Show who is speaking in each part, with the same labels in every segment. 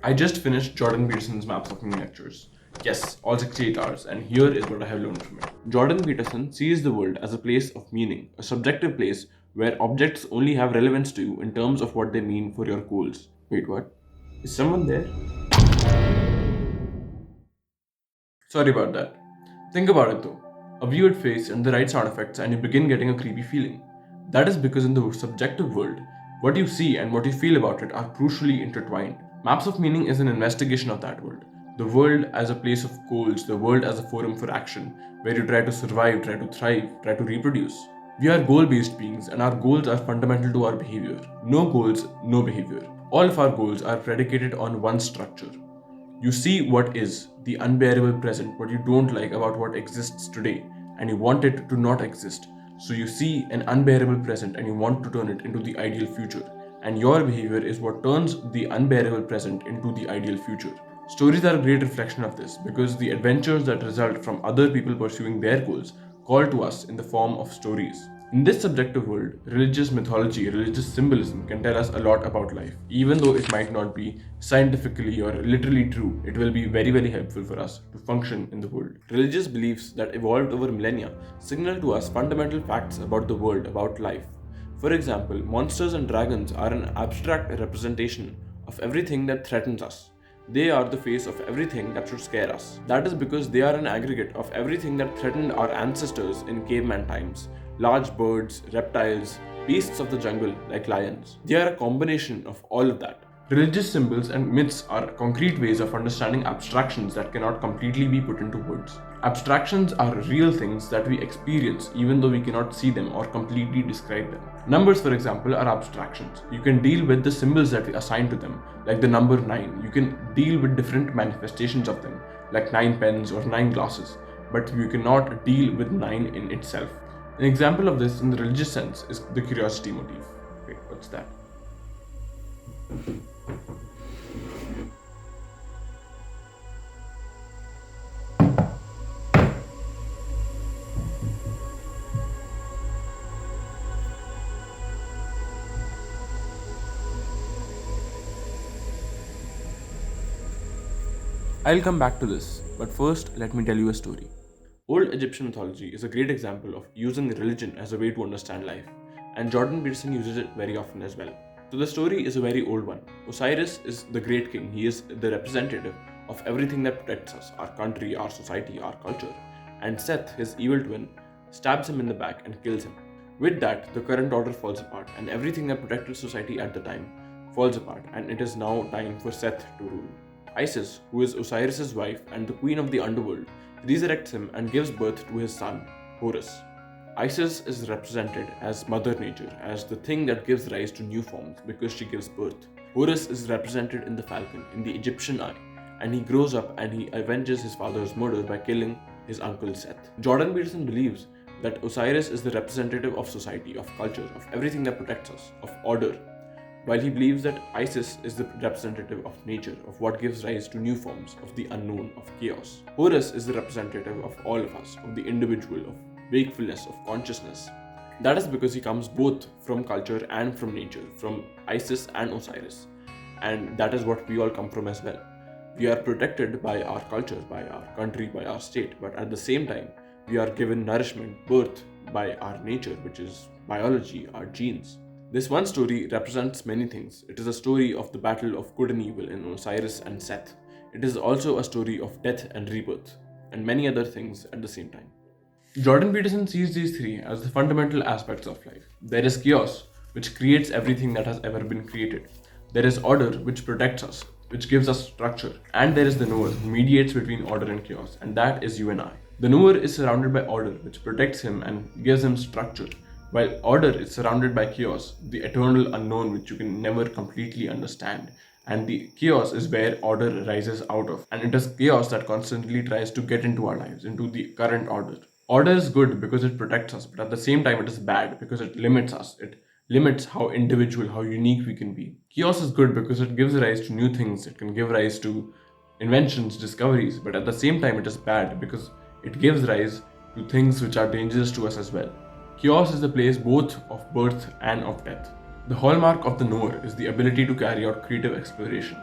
Speaker 1: I just finished Jordan Peterson's Maps of Meaning lectures. Yes, all 68 hours, and here is what I have learned from it. Jordan Peterson sees the world as a place of meaning, a subjective place where objects only have relevance to you in terms of what they mean for your goals. Wait, what? Is someone there? Sorry about that. Think about it though. A viewed face and the right sound effects, and you begin getting a creepy feeling. That is because in the subjective world, what you see and what you feel about it are crucially intertwined. Maps of Meaning is an investigation of that world. The world as a place of goals, the world as a forum for action, where you try to survive, try to thrive, try to reproduce. We are goal based beings, and our goals are fundamental to our behavior. No goals, no behavior. All of our goals are predicated on one structure. You see what is, the unbearable present, what you don't like about what exists today, and you want it to not exist. So you see an unbearable present and you want to turn it into the ideal future. And your behavior is what turns the unbearable present into the ideal future. Stories are a great reflection of this because the adventures that result from other people pursuing their goals call to us in the form of stories. In this subjective world, religious mythology, religious symbolism can tell us a lot about life. Even though it might not be scientifically or literally true, it will be very helpful for us to function in the world. Religious beliefs that evolved over millennia signal to us fundamental facts about the world, about life. For example, monsters and dragons are an abstract representation of everything that threatens us. They are the face of everything that should scare us. That is because they are an aggregate of everything that threatened our ancestors in caveman times. Large birds, reptiles, beasts of the jungle like lions. They are a combination of all of that. Religious symbols and myths are concrete ways of understanding abstractions that cannot completely be put into words. Abstractions are real things that we experience even though we cannot see them or completely describe them. Numbers, for example, are abstractions. You can deal with the symbols that we assign to them, like the number 9. You can deal with different manifestations of them, like 9 pens or 9 glasses, but you cannot deal with 9 in itself. An example of this in the religious sense is the curiosity motif. Wait, what's that? I'll come back to this, but first let me tell you a story. Old Egyptian mythology is a great example of using religion as a way to understand life, and Jordan Peterson uses it very often as well. So the story is a very old one. Osiris is the great king. He is the representative of everything that protects us, our country, our society, our culture. And Seth, his evil twin, stabs him in the back and kills him. With that, the current order falls apart, and everything that protected society at the time falls apart, and it is now time for Seth to rule. Isis, who is Osiris' wife and the queen of the underworld, resurrects him and gives birth to his son, Horus. Isis is represented as Mother Nature, as the thing that gives rise to new forms because she gives birth. Horus is represented in the falcon, in the Egyptian eye, and he grows up and he avenges his father's murder by killing his uncle Seth. Jordan Peterson believes that Osiris is the representative of society, of culture, of everything that protects us, of order, while he believes that Isis is the representative of nature, of what gives rise to new forms, of the unknown, of chaos. Horus is the representative of all of us, of the individual, of wakefulness, of consciousness. That is because he comes both from culture and from nature, from Isis and Osiris. And that is what we all come from as well. We are protected by our culture, by our country, by our state, but at the same time, we are given nourishment, birth by our nature, which is biology, our genes. This one story represents many things. It is a story of the battle of good and evil in Osiris and Seth. It is also a story of death and rebirth, and many other things at the same time. Jordan Peterson sees these three as the fundamental aspects of life. There is chaos, which creates everything that has ever been created. There is order, which protects us, which gives us structure. And there is the knower, who mediates between order and chaos, and that is you and I. The knower is surrounded by order, which protects him and gives him structure, while order is surrounded by chaos, the eternal unknown which you can never completely understand. And the chaos is where order rises out of. And it is chaos that constantly tries to get into our lives, into the current order. Order is good because it protects us, but at the same time, it is bad because it limits us. It limits how individual, how unique we can be. Chaos is good because it gives rise to new things, it can give rise to inventions, discoveries, but at the same time, it is bad because it gives rise to things which are dangerous to us as well. Chaos is the place both of birth and of death. The hallmark of the knower is the ability to carry out creative exploration.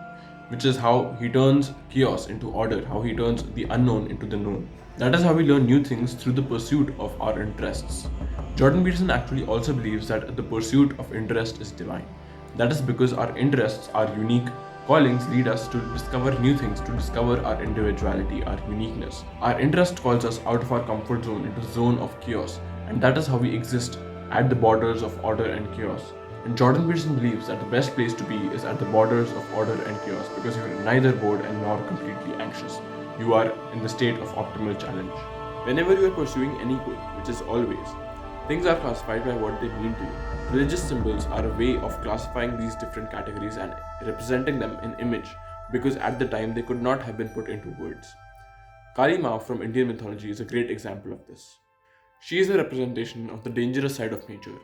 Speaker 1: which is how he turns chaos into order, how he turns the unknown into the known. That is how we learn new things through the pursuit of our interests. Jordan Peterson actually also believes that the pursuit of interest is divine. That is because our interests, our unique callings, lead us to discover new things, to discover our individuality, our uniqueness. Our interest calls us out of our comfort zone into the zone of chaos, and that is how we exist at the borders of order and chaos. And Jordan Peterson believes that the best place to be is at the borders of order and chaos because you are neither bored and nor completely anxious. You are in the state of optimal challenge. Whenever you are pursuing any goal, which is always, things are classified by what they mean to you. Religious symbols are a way of classifying these different categories and representing them in image because at the time they could not have been put into words. Kali Ma from Indian mythology is a great example of this. She is a representation of the dangerous side of nature.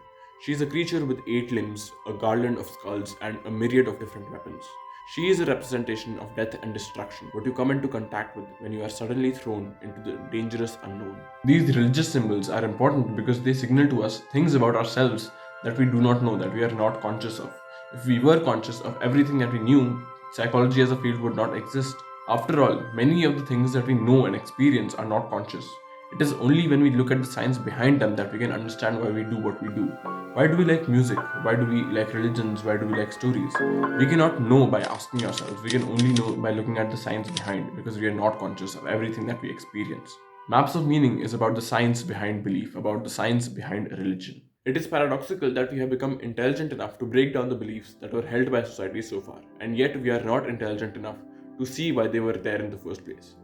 Speaker 1: She is a creature with 8 limbs, a garland of skulls, and a myriad of different weapons. She is a representation of death and destruction, what you come into contact with when you are suddenly thrown into the dangerous unknown. These religious symbols are important because they signal to us things about ourselves that we do not know, that we are not conscious of. If we were conscious of everything that we knew, psychology as a field would not exist. After all, many of the things that we know and experience are not conscious. It is only when we look at the science behind them that we can understand why we do what we do. Why do we like music? Why do we like religions? Why do we like stories? We cannot know by asking ourselves. We can only know by looking at the science behind because we are not conscious of everything that we experience. Maps of Meaning is about the science behind belief, about the science behind religion. It is paradoxical that we have become intelligent enough to break down the beliefs that were held by society so far, and yet we are not intelligent enough to see why they were there in the first place.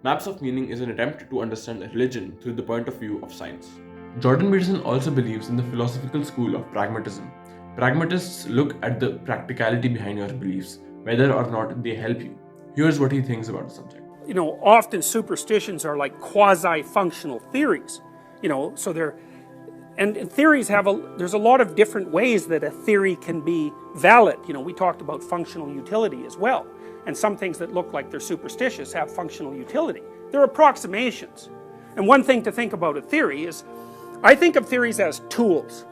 Speaker 1: Maps of Meaning is an attempt to understand religion through the point of view of science. Jordan Peterson also believes in the philosophical school of pragmatism. Pragmatists look at the practicality behind your beliefs, whether or not they help you. Here's what he thinks about the subject.
Speaker 2: Often superstitions are like quasi-functional theories. So they're and theories there's a lot of different ways that a theory can be valid. We talked about functional utility as well. And some things that look like they're superstitious have functional utility. They're approximations. And one thing to think about a theory is, I think of theories as tools.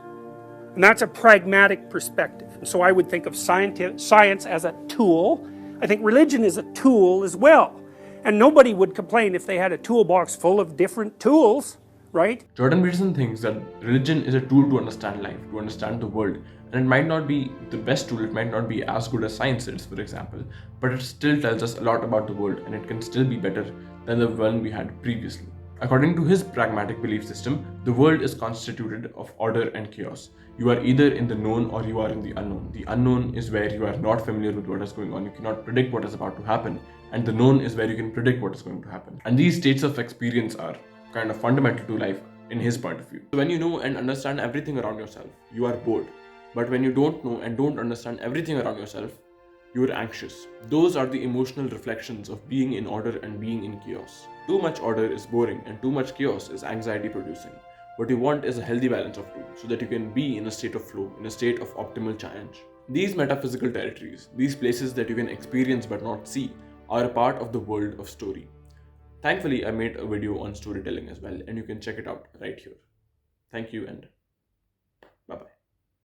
Speaker 2: And that's a pragmatic perspective. And so I would think of science as a tool. I think religion is a tool as well. And nobody would complain if they had a toolbox full of different tools, right?
Speaker 1: Jordan Peterson thinks that religion is a tool to understand life, to understand the world. And it might not be the best tool, it might not be as good as science is, for example, but it still tells us a lot about the world and it can still be better than the one we had previously. According to his pragmatic belief system, the world is constituted of order and chaos. You are either in the known or you are in the unknown. The unknown is where you are not familiar with what is going on, you cannot predict what is about to happen, and the known is where you can predict what is going to happen. And these states of experience are kind of fundamental to life in his point of view. So when you know and understand everything around yourself, you are bored. But when you don't know and don't understand everything around yourself, you are anxious. Those are the emotional reflections of being in order and being in chaos. Too much order is boring and too much chaos is anxiety producing. What you want is a healthy balance of two, so that you can be in a state of flow, in a state of optimal challenge. These metaphysical territories, these places that you can experience but not see, are a part of the world of story. Thankfully, I made a video on storytelling as well, and you can check it out right here. Thank you and